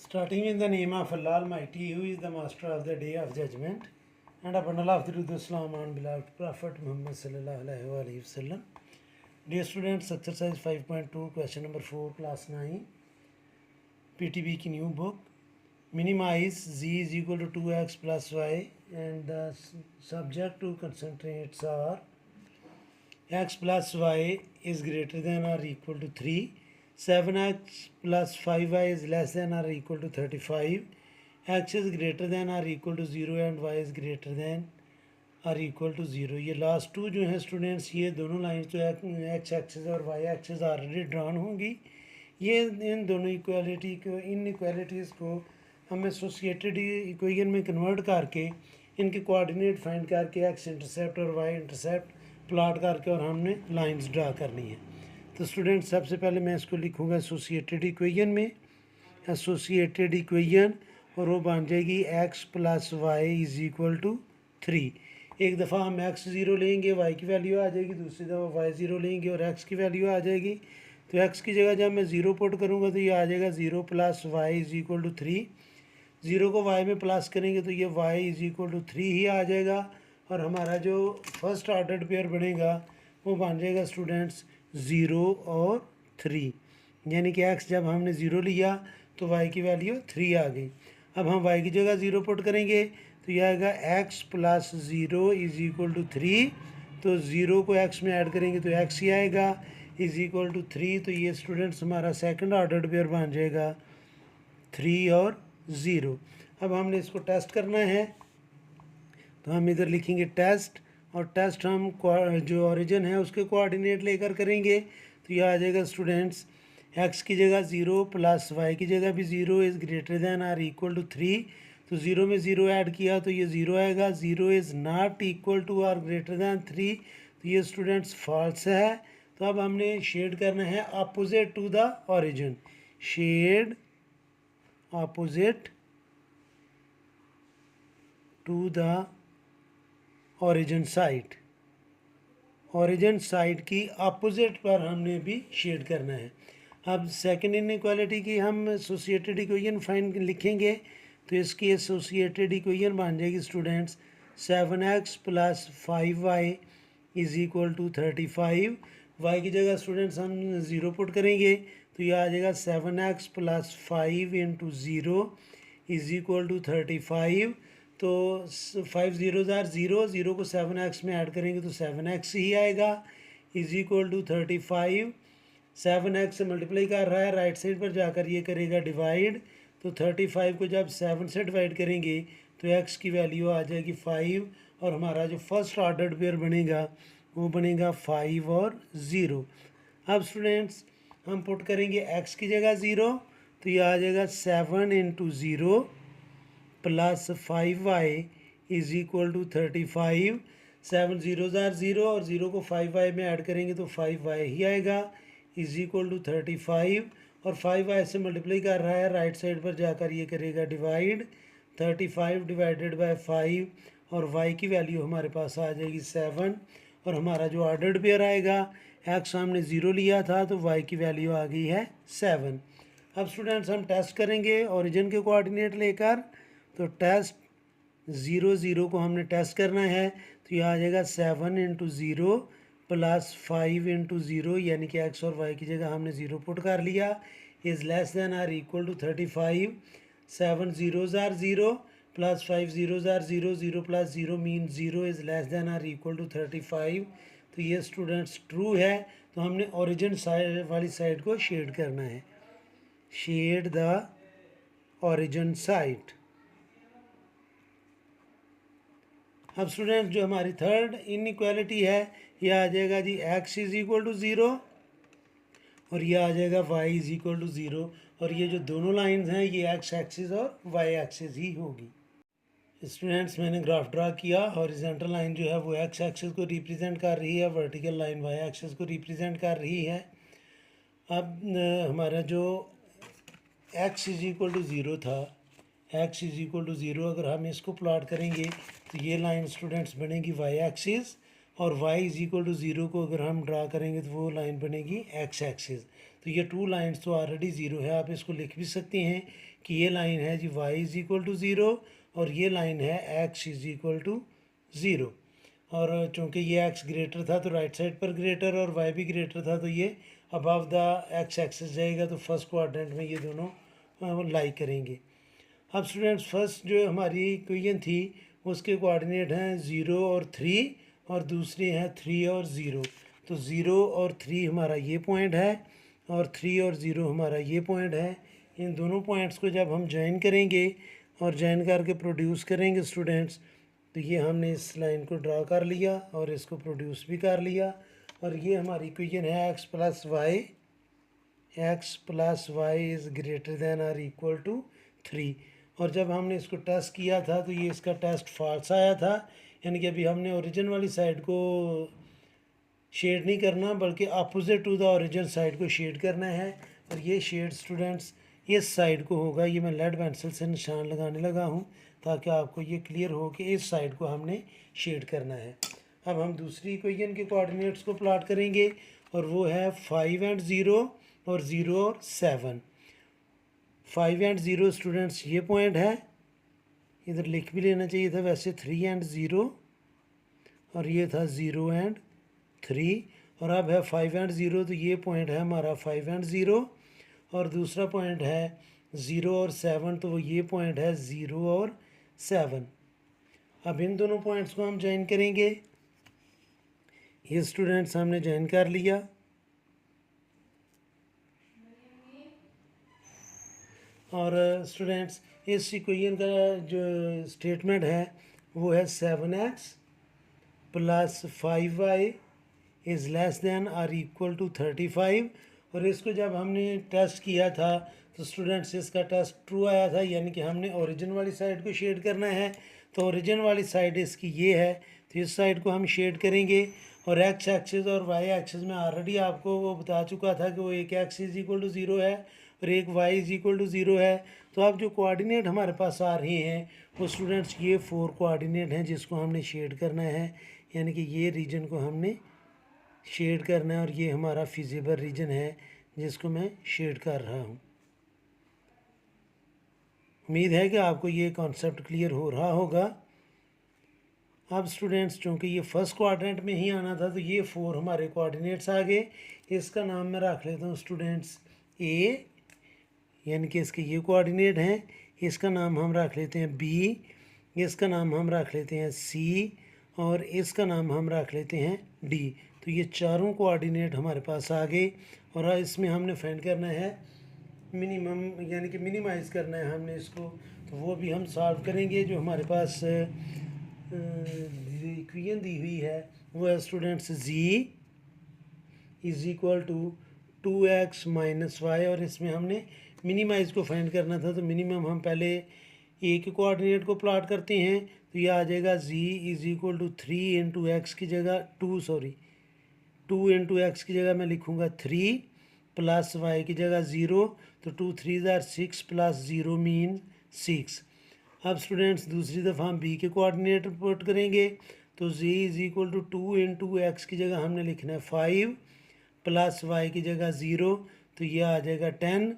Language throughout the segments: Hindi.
Starting in the name of Allah Almighty, who is the master of the day of judgment, and a bundle of Durud Islam on beloved Prophet Muhammad sallallahu alaihi wasallam. Dear students, exercise 5.2, question number 4, class 9, PTB की new book. Minimize z is equal to 2x plus y, and the subject to concentrates are x plus y is greater than or equal to 3. 7x plus 5y is less than or equal to 35. X is greater than or equal to 0 and y is greater than और इक्वल टू ज़ीरो. ये लास्ट टू जो है स्टूडेंट्स, ये दोनों लाइन तो एक्स एक्सिस और वाई एक्सिस ऑलरेडी ड्रॉन होंगी. ये इन दोनों इक्वालिटी को, इन इक्वालिटीज़ को हम एसोसिएटेड इक्वेशन में कन्वर्ट करके इनके कोऑर्डिनेट फाइंड करके एक्स इंटरसेप्ट और वाई इंटरसेप्ट प्लॉट करके और हमने लाइंस ड्रा करनी है. तो स्टूडेंट्स सबसे पहले मैं इसको लिखूँगा एसोसिएटेड इक्वेशन में, एसोसिएटेड इक्वेशन, और वो बन जाएगी x plus y is equal to 3. एक दफ़ा हम एक्स ज़ीरो लेंगे, वाई की वैल्यू आ जाएगी, दूसरी दफ़ा वाई ज़ीरो लेंगे और एक्स की वैल्यू आ जाएगी. तो एक्स की जगह जब मैं ज़ीरो पुट करूँगा तो ये आ जाएगा 0 plus y is equal to 3. Zero को वाई में प्लस करेंगे तो ये वाई इज़ इक्वल टू 3 ही आ जाएगा. और हमारा जो फर्स्ट ऑर्डर पेयर बनेगा वो बन जाएगा स्टूडेंट्स 0 और 3. यानी कि एक्स जब हमने ज़ीरो लिया तो वाई की वैल्यू 3 आ गई. अब हम वाई की जगह ज़ीरो पुट करेंगे तो यह आएगा x plus zero is equal to 3. तो ज़ीरो को एक्स में ऐड करेंगे तो एक्स ही आएगा इज़ इक्वल टू 3. तो ये स्टूडेंट्स हमारा सेकंड ऑर्डर पेयर बन जाएगा 3 और 0. अब हमने इसको टेस्ट करना है तो हम इधर लिखेंगे टेस्ट, और टेस्ट हम जो ओरिजिन है उसके कोऑर्डिनेट लेकर करेंगे. तो यह आ जाएगा स्टूडेंट्स एक्स की जगह 0 प्लस वाई की जगह भी 0 is greater than or equal to 3. तो 0 में 0 ऐड किया तो ये 0 आएगा. 0 इज़ नॉट इक्वल टू और ग्रेटर दैन 3. तो ये स्टूडेंट्स फॉल्स है. तो अब हमने शेड करना है opposite to the origin. Shade opposite to the origin side. Origin side की अपोजिट पर हमने भी शेड करना है. अब सेकंड इनइक्वालिटी की हम एसोसिएटेड इक्वेशन फाइंड लिखेंगे. तो इसकी एसोसिएटेड इक्वेशन बन जाएगी students 7x plus 5y is equal to 35. Y की जगह स्टूडेंट्स हम ज़ीरो पुट करेंगे तो यह आ जाएगा 7x plus 5 into zero is equal to 35. तो 5 ज़ीरोज़ आर ज़ीरो, ज़ीरो को 7x में ऐड करेंगे तो 7x ही आएगा इज़ इक्वल टू 35. 7x से मल्टीप्लाई कर रहा है, राइट साइड पर जाकर ये करेगा डिवाइड. तो 35 को जब 7 से डिवाइड करेंगे तो x की वैल्यू आ जाएगी 5, और हमारा जो फर्स्ट ऑर्डर पेयर बनेगा वो बनेगा 5 और 0. अब स्टूडेंट्स हम पुट करेंगे x की जगह 0 तो ये आ जाएगा 7 into 0 plus 5y is equal to 35. 7 zeros are zero, और ज़ीरो को 5y में ऐड करेंगे तो 5y ही आएगा इज़ इक्वल टू 35. और 5y से मल्टीप्लाई कर रहा है, राइट साइड पर जाकर ये करेगा डिवाइड. 35 डिवाइडेड बाय 5, और y की वैल्यू हमारे पास आ जाएगी 7. और हमारा जो ऑर्डर्ड पेयर आएगा, x हमने 0 लिया था तो y की वैल्यू आ गई है 7. अब स्टूडेंट्स हम टेस्ट करेंगे ओरिजिन के कोऑर्डिनेट लेकर. तो टेस्ट 0 0 को हमने टेस्ट करना है तो यह आ जाएगा 7 इंटू 0 प्लस 5 इंटू 0, यानी कि x और y की जगह हमने 0 पुट कर लिया, is less than or equal to 35. 7 zeros are zero plus 5 zeros are zero, 0 plus 0 mean 0 is less than or equal to 35. तो ये स्टूडेंट्स ट्रू है. तो हमने ओरिजिन साइड वाली साइड को शेड करना है. Shade the origin side. अब स्टूडेंट्स जो हमारी थर्ड इनइक्वालिटी है यह आ जाएगा जी x इज़ इक्वल टू 0 और यह आ जाएगा y इज़ इक्वल टू 0. और ये जो दोनों लाइंस हैं ये x एक्सिस और y एक्सिस ही होगी. स्टूडेंट्स मैंने ग्राफ ड्रा किया. हॉरिजॉन्टल लाइन जो है वो x एक्सिस को रिप्रेजेंट कर रही है, वर्टिकल लाइन y एक्सिस को रिप्रेजेंट कर रही है. अब हमारा जो x इज़ इक्वल टू 0 था, x इज़ इक्वल टू 0, अगर हम इसको प्लॉट करेंगे तो ये लाइन स्टूडेंट्स बनेगी y एक्सिस, और y इज इक्वल टू 0 को अगर हम ड्रा करेंगे तो वो लाइन बनेगी x एक्सिस। तो ये टू लाइन्स तो ऑलरेडी ज़ीरो है, आप इसको लिख भी सकते हैं कि ये लाइन है जी y इज इक्वल टू 0 और ये लाइन है x इज इक्वल टू 0। और चूँकि ये x ग्रेटर था तो राइट साइड पर ग्रेटर और y भी ग्रेटर था तो ये अबव द x एक्सिस जाएगा, तो फर्स्ट क्वाड्रेंट में ये दोनों लाई करेंगे। अब स्टूडेंट्स फर्स्ट जो हमारी इक्वेशन थी उसके कोऑर्डिनेट हैं 0 और 3 और दूसरे हैं 3 और 0। तो 0 और 3 हमारा ये पॉइंट है और 3 और 0 हमारा ये पॉइंट है। इन दोनों पॉइंट्स को जब हम ज्वाइन करेंगे और ज्वाइन करके प्रोड्यूस करेंगे स्टूडेंट्स, तो ये हमने इस लाइन को ड्रा कर लिया और इसको प्रोड्यूस भी कर लिया। और ये हमारी इक्वेशन है x plus y is greater than और इक्वल टू 3। और जब हमने इसको टेस्ट किया था तो ये इसका टेस्ट फॉल्स आया था, यानी कि अभी हमने ओरिजिन वाली साइड को शेड नहीं करना बल्कि opposite to the origin side को शेड करना है। और ये शेड स्टूडेंट्स इस साइड को होगा, ये मैं लेड पेंसिल से निशान लगाने लगा हूँ ताकि आपको ये क्लियर हो कि इस साइड को हमने शेड करना है। अब हम दूसरी इक्वेशन के कोऑर्डिनेट्स को प्लॉट करेंगे और वो है 5 एंड 0 और 0 और 7। 5 एंड 0 स्टूडेंट्स ये पॉइंट है, इधर लिख भी लेना चाहिए था वैसे, 3 एंड 0 और ये था 0 एंड 3। और अब है 5 एंड 0, तो ये पॉइंट है हमारा 5 एंड 0 और दूसरा पॉइंट है 0 और 7, तो वो ये पॉइंट है 0 और 7। अब इन दोनों पॉइंट्स को हम ज्वाइन करेंगे। ये स्टूडेंट्स हमने ज्वाइन कर लिया और स्टूडेंट्स इस इक्वेशन का जो स्टेटमेंट है वो है 7x plus 5y is less than और इक्वल टू 35। और इसको जब हमने टेस्ट किया था तो स्टूडेंट्स इसका टेस्ट ट्रू आया था, यानी कि हमने ओरिजिन वाली साइड को शेड करना है। तो ओरिजिन वाली साइड इसकी ये है, तो इस साइड को हम शेड करेंगे। और x एक्सिस और y एक्सिस में ऑलरेडी आपको वो बता चुका था कि वो एक x इज इक्वल टू 0 है और एक y इज इक्वल टू 0 है। तो अब जो कोऑर्डिनेट हमारे पास आ रहे हैं वो स्टूडेंट्स ये 4 कोऑर्डिनेट हैं जिसको हमने शेड करना है, यानी कि ये रीजन को हमने शेड करना है और ये हमारा फिजिबल रीजन है जिसको मैं शेड कर रहा हूँ। उम्मीद है कि आपको ये कॉन्सेप्ट क्लियर हो रहा होगा। अब स्टूडेंट्स चूँकि ये फर्स्ट क्वाड्रेंट में ही आना था तो ये 4 हमारे कोऑर्डिनेट्स आ गए। इसका नाम मैं रख लेता हूँ स्टूडेंट्स ए, यानी कि इसके ये कोऑर्डिनेट हैं। इसका नाम हम रख लेते हैं बी, इसका नाम हम रख लेते हैं सी और इसका नाम हम रख लेते हैं डी। तो ये चारों कोऑर्डिनेट हमारे पास आ गए और इसमें हमने फाइंड करना है मिनिमम, यानी कि मिनिमाइज़ करना है हमने इसको। तो वो भी हम सॉल्व करेंगे। जो हमारे पास इक्वेशन दी हुई है वो है students z is equal to 2x minus y और इसमें हमने मिनिमाइज़ को फाइंड करना था। तो मिनिमम हम पहले ए के कोऑर्डिनेट को प्लॉट करते हैं, तो ये आ जाएगा z is equal to 3 into x की जगह 2 इंटू एक्स की जगह मैं लिखूँगा 3 प्लस वाई की जगह 0। तो 2 3 ज़ार 6 प्लस 0 मीन 6। अब स्टूडेंट्स दूसरी दफ़ा हम बी के कोऑर्डिनेट पुट करेंगे, तो z is equal to 2 into x की जगह हमने लिखना है 5 प्लस वाई की जगह 0, तो ये आ जाएगा 10।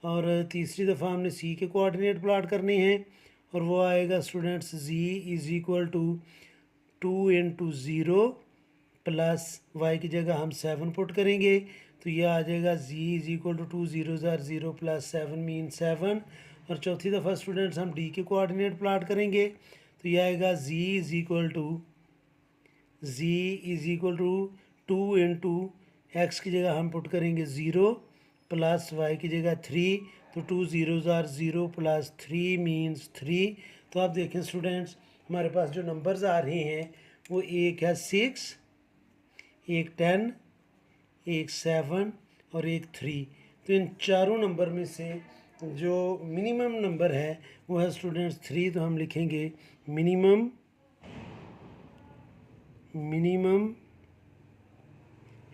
और तीसरी दफ़ा हमने सी के कोऑर्डिनेट प्लॉट करने हैं और वो आएगा students z is equal to 2 into 0 plus y की जगह हम 7 पुट करेंगे, तो ये आ जाएगा z इज़ इक्वल टू 2 0 ज़ार 0 प्लस 7 मीन 7। और चौथी दफ़ा स्टूडेंट्स हम डी के कोऑर्डिनेट प्लॉट करेंगे, तो ये आएगा z is equal to 2 into x की जगह हम पुट करेंगे 0 प्लस वाई की जगह 3, तो 2 0 ज़ार 0 प्लस 3 मीन्स 3। तो आप देखें स्टूडेंट्स हमारे पास जो नंबर्स आ रहे हैं वो एक है 6, एक 10, एक 7 और एक 3। तो इन चारों नंबर में से जो मिनिमम नंबर है वो है स्टूडेंट्स 3। तो हम लिखेंगे मिनिमम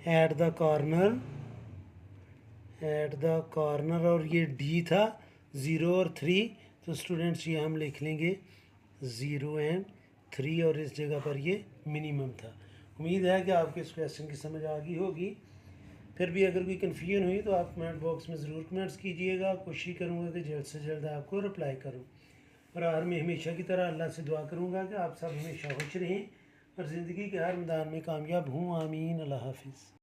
एट द कॉर्नर और ये डी था 0 और 3, तो स्टूडेंट्स ये हम लिख लेंगे 0 एंड 3 और इस जगह पर ये मिनिमम था। उम्मीद है कि आपको इस क्वेश्चन की समझ आ गई होगी। फिर भी अगर कोई कन्फ्यूजन हुई तो आप कमेंट बॉक्स में ज़रूर कमेंट्स कीजिएगा। कोशिश करूँगा कि जल्द से जल्द आपको रिप्लाई करूँ। और और मैं हमेशा की तरह अल्लाह से दुआ करूँगा कि आप सब हमेशा खुश रहें और ज़िंदगी के हर मैदान में कामयाब हूँ। आमीन। अल्लाह हाफिज़।